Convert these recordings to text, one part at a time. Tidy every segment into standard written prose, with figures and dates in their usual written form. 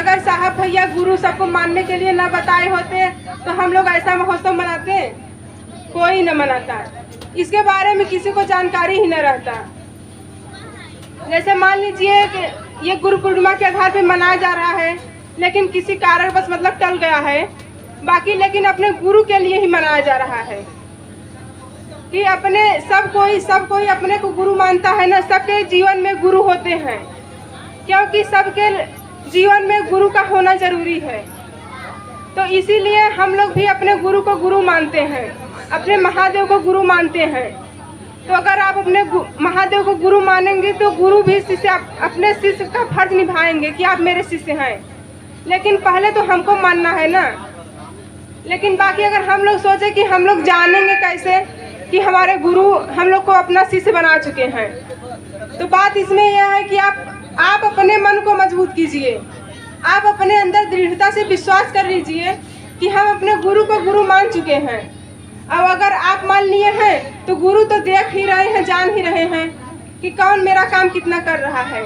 अगर साहब भैया गुरु सबको मानने के लिए न बताए होते तो हम लोग ऐसा महोत्सव मनाते? कोई न मनाता। इसके बारे में किसी को जानकारी ही न रहता। जैसे मान लीजिए कि ये गुरु पूर्णिमा के आधार पे मनाया जा रहा है, लेकिन किसी कारणवश मतलब टल गया है, बाकी लेकिन अपने गुरु के लिए ही मनाया जा रहा है कि अपने सब कोई अपने को गुरु मानता है ना। सबके जीवन में गुरु होते हैं, क्योंकि सबके जीवन में गुरु का होना जरूरी है। तो इसीलिए हम लोग भी अपने गुरु को गुरु मानते हैं, अपने महादेव को गुरु मानते हैं। तो अगर आप अपने महादेव को गुरु मानेंगे तो गुरु भी अपने शिष्य का फर्ज निभाएंगे कि आप मेरे शिष्य हैं। लेकिन पहले तो हमको मानना है ना। लेकिन बाकी अगर हम लोग सोचे कि हम लोग जानेंगे कैसे कि हमारे गुरु हम लोग को अपना शिष्य बना चुके हैं, तो बात इसमें यह है कि आप अपने मन को मजबूत कीजिए। आप अपने अंदर दृढ़ता से विश्वास कर लीजिए कि हम अपने गुरु को गुरु मान चुके हैं। अब अगर आप मान लिए हैं तो गुरु तो देख ही रहे हैं, जान ही रहे हैं कि कौन मेरा काम कितना कर रहा है,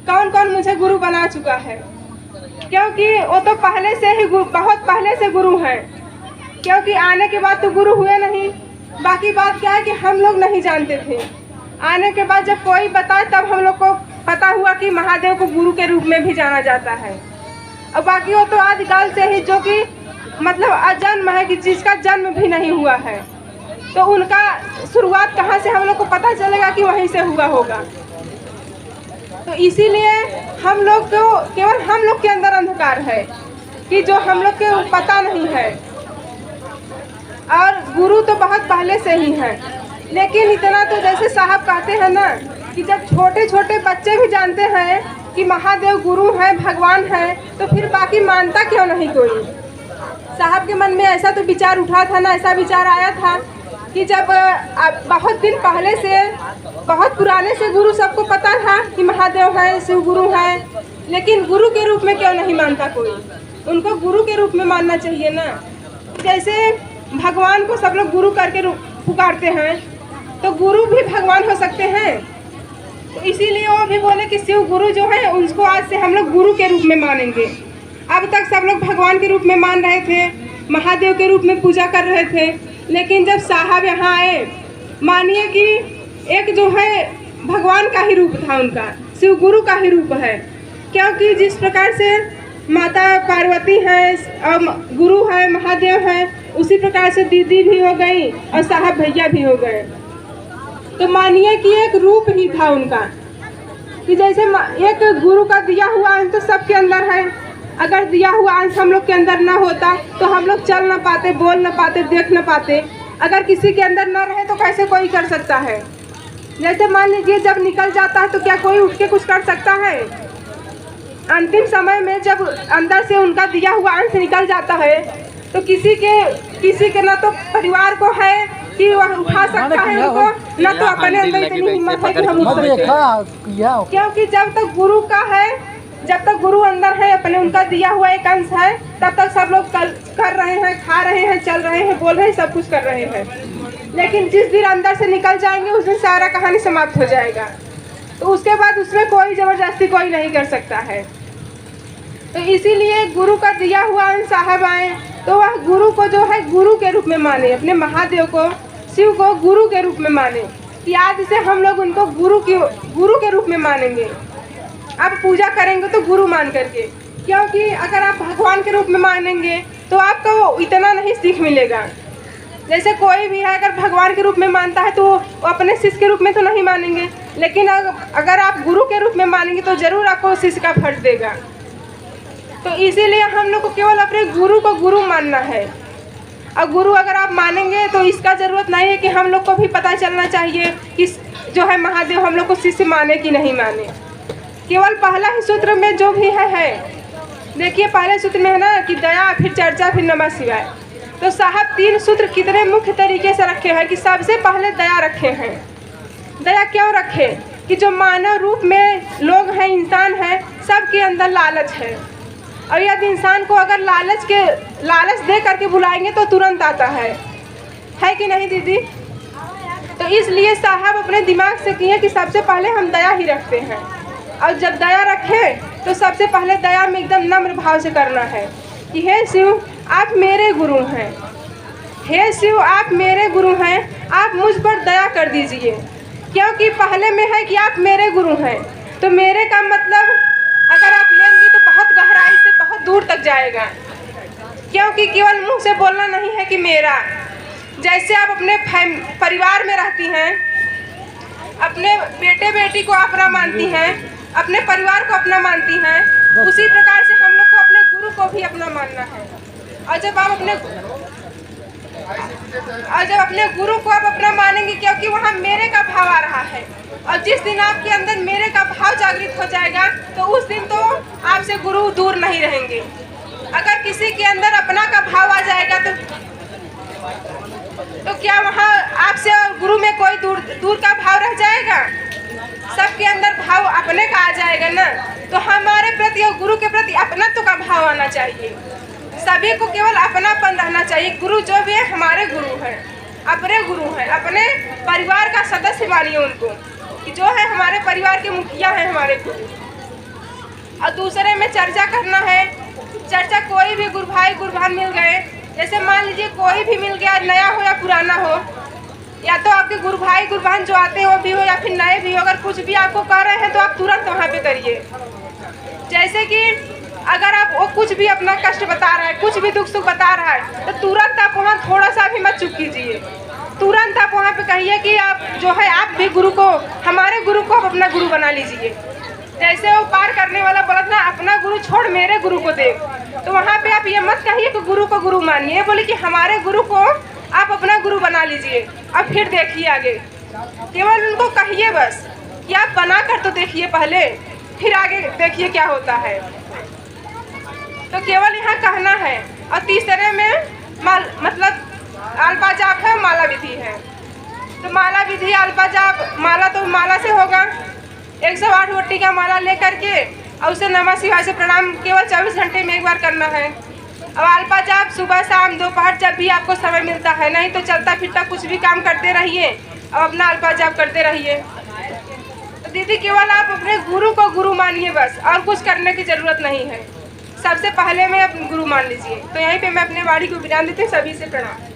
कौन कौन मुझे गुरु बना चुका है। क्योंकि वो तो पहले से ही बहुत पहले से गुरु हैं, क्योंकि आने के बाद तो गुरु हुए नहीं। बाकी बात क्या है कि हम लोग नहीं जानते थे। आने के बाद जब कोई बताए तब हम लोग को पता हुआ कि महादेव को गुरु के रूप में भी जाना जाता है। और बाकी वो तो आदिकाल से ही जो कि मतलब अजन्म है कि जिसका जन्म भी नहीं हुआ है, तो उनका शुरुआत कहाँ से हम लोग को पता चलेगा कि वहीं से हुआ होगा। तो इसीलिए हम लोग को केवल हम लोग के अंदर अंधकार है कि जो हम लोग के पता नहीं है, और गुरु तो बहुत पहले से ही है। लेकिन इतना तो जैसे साहब कहते हैं ना कि जब छोटे छोटे बच्चे भी जानते हैं कि महादेव गुरु हैं, भगवान हैं, तो फिर बाकी मानता क्यों नहीं कोई। साहब के मन में ऐसा तो विचार उठा था ना, ऐसा विचार आया था कि जब बहुत दिन पहले से बहुत पुराने से गुरु सबको पता था कि महादेव हैं, शिव गुरु हैं, लेकिन गुरु के रूप में क्यों नहीं मानता कोई। उनको गुरु के रूप में मानना चाहिए ना। जैसे भगवान को सब लोग गुरु करके पुकारते हैं, तो गुरु भी भगवान हो सकते हैं। तो इसीलिए वो भी बोले कि शिव गुरु जो है उनको आज से हम लोग गुरु के रूप में मानेंगे। अब तक सब लोग भगवान के रूप में मान रहे थे, महादेव के रूप में पूजा कर रहे थे, लेकिन जब साहब यहाँ आए, मानिए कि एक जो है भगवान का ही रूप था उनका, शिव गुरु का ही रूप है। क्योंकि जिस प्रकार से माता पार्वती हैं और गुरु है महादेव हैं, उसी प्रकार से दीदी भी हो गई और साहब भैया भी हो गए। तो मानिए कि एक रूप ही था उनका कि जैसे एक गुरु का दिया हुआ अंश तो सबके अंदर है। अगर दिया हुआ अंश हम लोग के अंदर ना होता तो हम लोग चल ना पाते, बोल ना पाते, देख ना पाते। अगर किसी के अंदर न रहे तो कैसे कोई कर सकता है। जैसे मान लीजिए जब निकल जाता है तो क्या कोई उठ के कुछ कर सकता है। अंतिम समय में जब अंदर से उनका दिया हुआ अंश निकल जाता है तो किसी के न तो परिवार को है कि वह उठा सकता है उनको, न तो अपने अंदर इतनी हिम्मत है कि हम उठ सकते। क्योंकि जब तक गुरु का है, जब तक गुरु अंदर है, अपने उनका दिया हुआ एक अंश है, तब तक सब लोग कर रहे हैं, खा रहे हैं, चल रहे हैं, बोल रहे हैं, सब कुछ कर रहे हैं। लेकिन जिस दिन अंदर से निकल जाएंगे उस दिन सारा कहानी समाप्त हो जाएगा। तो उसके बाद उसमें कोई जबरदस्ती कोई नहीं कर सकता है। तो इसीलिए गुरु का दिया हुआ अंश साहब आए तो वह गुरु को जो है गुरु के रूप में माने, अपने महादेव को, शिव को गुरु के रूप में माने कि आज से हम लोग उनको गुरु के रूप में मानेंगे। अब पूजा करेंगे तो गुरु मान करके, क्योंकि अगर आप भगवान के रूप में मानेंगे तो आपको इतना नहीं सीख मिलेगा। जैसे कोई भी है अगर भगवान के रूप में मानता है तो वो अपने शिष्य के रूप में तो नहीं मानेंगे, लेकिन अगर आप गुरु के रूप में मानेंगे तो जरूर आपको शिष्य का फर्ज देगा। तो इसीलिए हम लोग को केवल अपने गुरु को गुरु मानना है। और गुरु अगर आप मानेंगे तो इसका ज़रूरत नहीं है कि हम लोग को भी पता चलना चाहिए कि जो है महादेव हम लोग को शिष्य माने कि नहीं माने। केवल पहला ही सूत्र में जो भी है देखिए पहले सूत्र में है ना कि दया, फिर चर्चा, फिर नमः शिवाय। तो साहब 3 सूत्र कितने मुख्य तरीके से रखे हैं कि सबसे पहले दया रखे हैं। दया क्यों रखे कि जो मानव रूप में लोग हैं, इंसान हैं, सबके अंदर लालच है। और यदि इंसान को अगर लालच दे करके बुलाएंगे तो तुरंत आता है कि नहीं दीदी। तो इसलिए साहब अपने दिमाग से किए कि सबसे पहले हम दया ही रखते हैं। और जब दया रखें तो सबसे पहले दया में एकदम नम्र भाव से करना है कि हे शिव आप मेरे गुरु हैं, हे शिव आप मेरे गुरु हैं, आप मुझ पर दया कर दीजिए। क्योंकि पहले में है कि आप मेरे गुरु हैं, तो मेरे का मतलब अगर आप लेंगी तो बहुत गहराई से बहुत दूर तक जाएगा। क्योंकि केवल मुंह से बोलना नहीं है कि मेरा। जैसे आप अपने परिवार में रहती हैं, अपने बेटे बेटी को अपना मानती हैं, अपने परिवार को अपना मानती हैं, उसी प्रकार से हम लोग को अपने गुरु को भी अपना मानना है। और जब अपने गुरु को आप अपना मानेंगे, क्योंकि वहाँ मेरे का भाव आ रहा है, और जिस दिन आपके अंदर मेरे का भाव जागृत हो जाएगा तो उस दिन तो आपसे गुरु दूर नहीं रहेंगे। अगर किसी के अंदर अपना का भाव आ जाएगा तो क्या वहाँ आपसे और गुरु में कोई दूर का भाव रह जाएगा? सबके अंदर भाव अपने का आ जाएगा ना। तो हमारे प्रति और गुरु के प्रति अपनत्व का भाव आना चाहिए। सभी को केवल अपनापन रहना चाहिए। गुरु जो भी है हमारे गुरु हैं, अपने गुरु हैं, अपने परिवार का सदस्य मानिए उनको कि जो है हमारे परिवार के मुखिया हैं हमारे गुरु। और दूसरे में चर्चा करना है। चर्चा कोई भी गुरु भाई गुरु बहन मिल गए, जैसे मान लीजिए कोई भी मिल गया, नया हो या पुराना हो, या तो आपके गुरु भाई गुरु बहन जो आते हो भी हो या फिर नए भी हो, अगर कुछ भी आपको कह रहे हैं तो आप तुरंत वहाँ पे करिए। जैसे कि अगर आप वो कुछ भी अपना कष्ट बता रहा है, कुछ भी दुख सुख बता रहा है, तो तुरंत आप वहाँ थोड़ा सा भी मत चुप कीजिए। तुरंत आप वहाँ पे कहिए कि आप जो है आप भी गुरु को, हमारे गुरु को आप अपना गुरु बना लीजिए। जैसे वो पार करने वाला बोला था, अपना गुरु छोड़ मेरे गुरु को देख, तो वहाँ पे आप ये मत कहिए कि गुरु को गुरु मानिए, बोले कि हमारे गुरु को आप अपना गुरु बना लीजिए। अब फिर देखिए आगे, केवल उनको कहिए बस कि आप बना कर तो देखिए पहले, फिर आगे देखिए क्या होता है। तो केवल यहाँ कहना है। और तीसरे में मतलब अल्पा जाप है, माला विधि है। तो माला विधि अल्पा जाप, माला तो माला से होगा, 108 वट्टी का माला लेकर के और उसे नमः शिवाय से प्रणाम केवल 24 घंटे में एक बार करना है। अब अल्पा जाप सुबह शाम दोपहर जब भी आपको समय मिलता है, नहीं तो चलता फिरता कुछ भी काम करते रहिए और अपना अल्पा जाप करते रहिए। तो दीदी केवल आप अपने गुरु को गुरु मानिए बस, और कुछ करने की जरूरत नहीं है। सबसे पहले में अपने गुरु मान लीजिए। तो यहीं पे मैं अपने वाणी को विराम देती हूँ। सभी से प्रणाम।